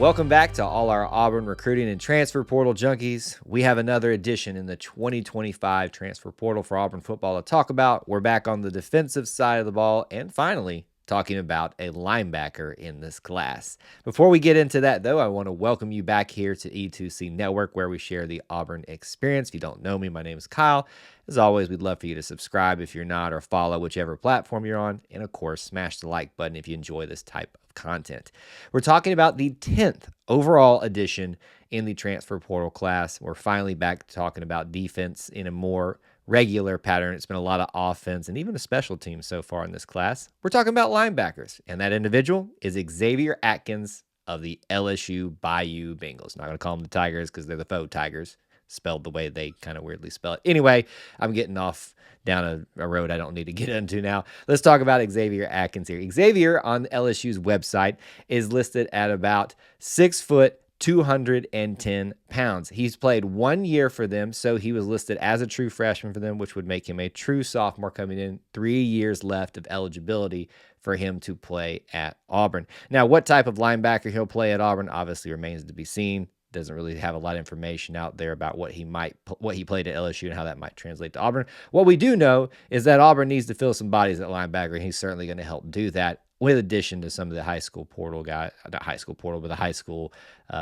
Welcome back to all our Auburn recruiting and transfer portal junkies. We have another edition in the 2025 transfer portal for Auburn football to talk about. We're back on the defensive side of the ball and finally talking about a linebacker in this class. Before we get into that, though, I want to welcome you back here to E2C Network, where we share the Auburn experience. If you don't know me, my name is Kyle. As always, we'd love for you to subscribe if you're not, or follow whichever platform you're on. And of course, smash the like button if you enjoy this type of content. We're talking about the 10th overall edition in the transfer portal class. We're finally back talking about defense in a more regular pattern. It's been a lot of offense and even a special team so far in this class. We're talking about linebackers, and that individual is Xavier Atkins of the LSU Bayou Bengals. Not going to call them the Tigers because they're the faux Tigers, spelled the way they kind of weirdly spell it. Anyway, I'm getting off down a road I don't need to get into now. Let's talk about Xavier Atkins here. Xavier on LSU's website is listed at about 6 foot, 210 pounds. He's played 1 year for them, so he was listed as a true freshman for them, which would make him a true sophomore coming in. 3 years left of eligibility for him to play at Auburn. Now, what type of linebacker he'll play at Auburn obviously remains to be seen. Doesn't really have a lot of information out there about what he played at LSU and how that might translate to Auburn. What we do know is that Auburn needs to fill some bodies at linebacker, and he's certainly going to help do that, with addition to some of the high school portal guys, not high school portal, but the high school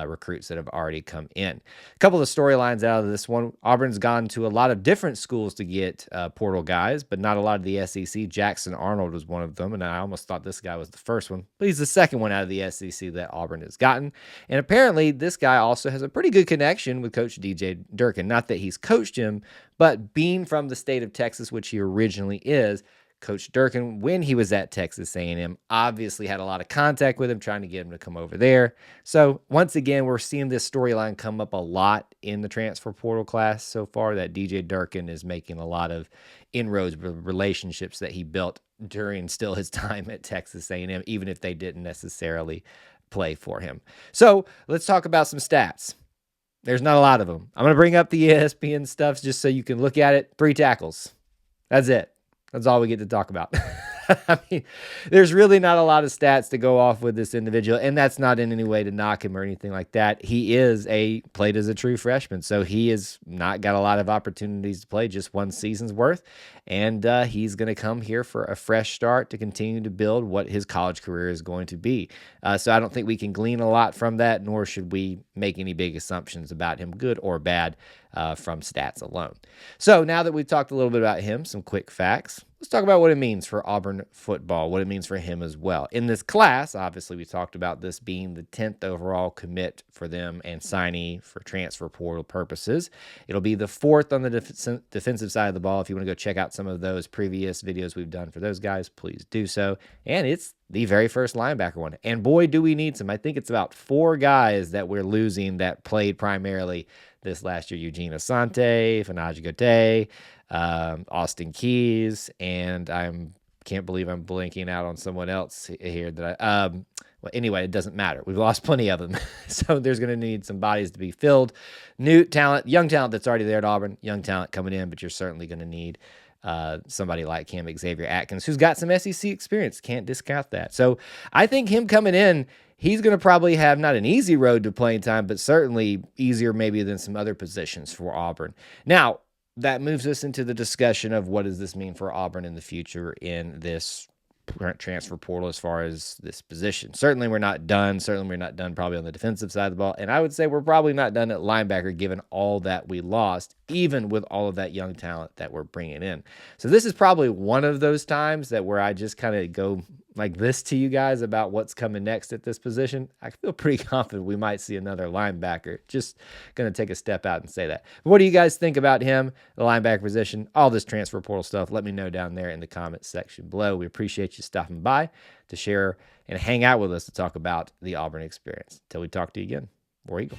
recruits that have already come in. A couple of storylines out of this one. Auburn's gone to a lot of different schools to get portal guys, but not a lot of the SEC. Jackson Arnold was one of them, and I almost thought this guy was the first one, but he's the second one out of the SEC that Auburn has gotten. And apparently this guy also has a pretty good connection with Coach DJ Durkin. Not that he's coached him, but being from the state of Texas, which he originally is, Coach Durkin, when he was at Texas A&M, obviously had a lot of contact with him, trying to get him to come over there. So once again, we're seeing this storyline come up a lot in the transfer portal class so far, that DJ Durkin is making a lot of inroads with relationships that he built during still his time at Texas A&M, even if they didn't necessarily play for him. So let's talk about some stats. There's not a lot of them. I'm going to bring up the ESPN stuff just so you can look at it. 3 tackles. That's it. That's all we get to talk about. I mean, there's really not a lot of stats to go off with this individual, and that's not in any way to knock him or anything like that. He played as a true freshman, so he has not got a lot of opportunities to play, just 1 season's worth, and he's going to come here for a fresh start to continue to build what his college career is going to be. So I don't think we can glean a lot from that, nor should we make any big assumptions about him, good or bad, from stats alone. So now that we've talked a little bit about him, some quick facts, let's talk about what it means for Auburn football, what it means for him as well. In this class, obviously, we talked about this being the 10th overall commit for them and signee for transfer portal purposes. It'll be the 4th on the defensive side of the ball. If you want to go check out some of those previous videos we've done for those guys, please do so. And it's the very first linebacker one. And boy, do we need some. I think it's about 4 guys that we're losing that played primarily this last year. Eugene Asante, Fanaji Gote, Austin Keys, and can't believe I'm blanking out on someone else here that well, anyway, it doesn't matter. We've lost plenty of them. So there's going to need some bodies to be filled. New talent, young talent that's already there at Auburn, young talent coming in, but you're certainly going to need somebody like him, Xavier Atkins, who's got some SEC experience. Can't discount that. So I think him coming in, he's going to probably have not an easy road to playing time, but certainly easier maybe than some other positions for Auburn. Now, that moves us into the discussion of what does this mean for Auburn in the future in this transfer portal as far as this position. Certainly we're not done. Certainly we're not done probably on the defensive side of the ball. And I would say we're probably not done at linebacker given all that we lost, even with all of that young talent that we're bringing in. So this is probably one of those times that where I just kind of go like this to you guys about what's coming next at this position. I feel pretty confident we might see another linebacker. Just going to take a step out and say that. But what do you guys think about him, the linebacker position, all this transfer portal stuff? Let me know down there in the comments section below. We appreciate you stopping by to share and hang out with us to talk about the Auburn experience. Until we talk to you again, War Eagle.